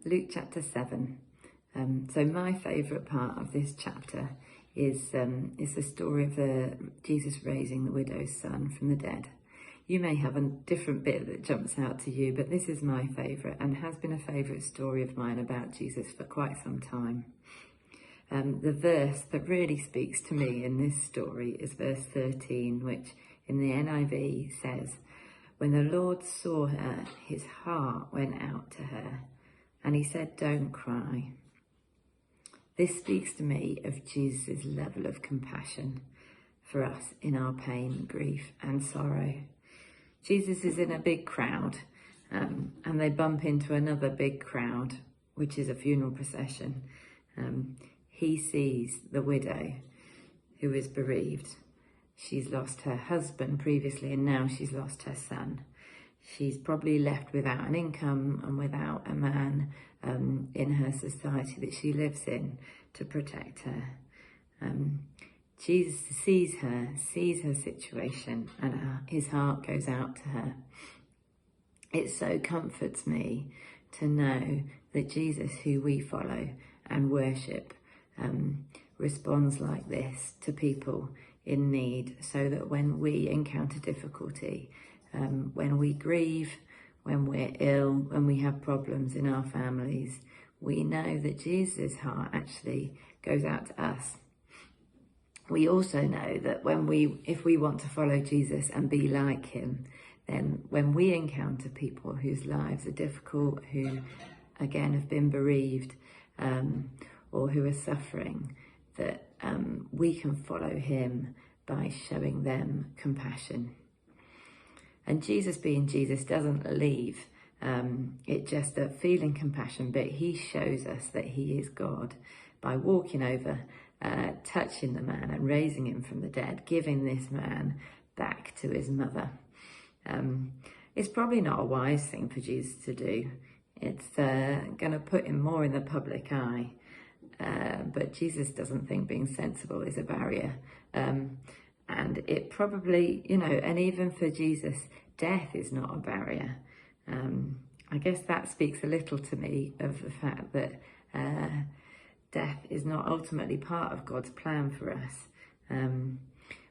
Luke chapter 7. So my favourite part of this chapter is the story of Jesus raising the widow's son from the dead. You may have a different bit that jumps out to you, but this is my favourite and has been a favourite story of mine about Jesus for quite some time. The verse that really speaks to me in this story is verse 13, which in the NIV says, "When the Lord saw her, his heart went out to her, and he said, 'Don't cry.'" This speaks to me of Jesus' level of compassion for us in our pain, grief and sorrow. Jesus is in a big crowd and they bump into another big crowd, which is a funeral procession. He sees the widow who is bereaved. She's lost her husband previously and now she's lost her son. She's probably left without an income and without a man in her society that she lives in to protect her. Jesus sees her situation, and his heart goes out to her. It so comforts me to know that Jesus, who we follow and worship, responds like this to people in need, so that when we encounter difficulty, when we grieve, when we're ill, when we have problems in our families, we know that Jesus' heart actually goes out to us. We also know that if we want to follow Jesus and be like him, then when we encounter people whose lives are difficult, who again have been bereaved, or who are suffering, that we can follow him by showing them compassion. And Jesus, being Jesus, doesn't leave it just at feeling compassion, but he shows us that he is God by walking over, touching the man and raising him from the dead, giving this man back to his mother. It's probably not a wise thing for Jesus to do. It's going to put him more in the public eye. But Jesus doesn't think being sensible is a barrier. And it probably, and even for Jesus, death is not a barrier. I guess that speaks a little to me of the fact that death is not ultimately part of God's plan for us.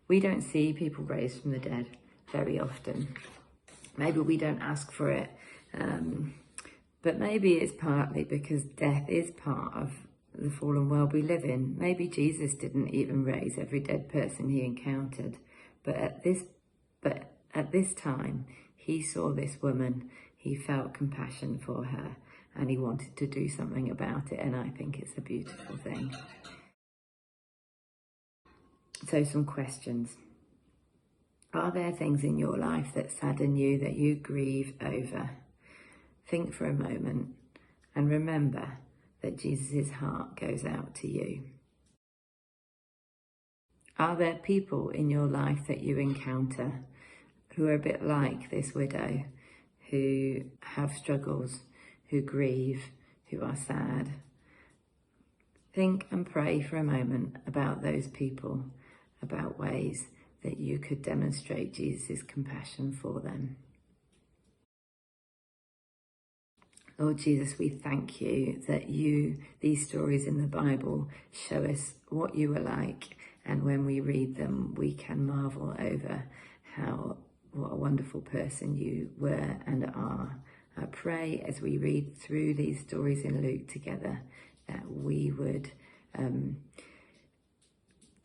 We don't see people raised from the dead very often. Maybe we don't ask for it, but maybe it's partly because death is part of the fallen world we live in. Maybe Jesus didn't even raise every dead person he encountered, but at this time, he saw this woman, he felt compassion for her, and he wanted to do something about it, and I think it's a beautiful thing. So some questions. Are there things in your life that sadden you, that you grieve over? Think for a moment and remember that Jesus' heart goes out to you. Are there people in your life that you encounter who are a bit like this widow, who have struggles, who grieve, who are sad? Think and pray for a moment about those people, about ways that you could demonstrate Jesus' compassion for them. Lord Jesus, we thank you that these stories in the Bible show us what you were like, and when we read them, we can marvel over what a wonderful person you were and are. I pray as we read through these stories in Luke together that we would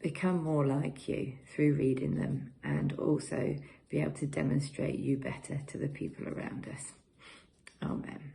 become more like you through reading them, and also be able to demonstrate you better to the people around us. Amen.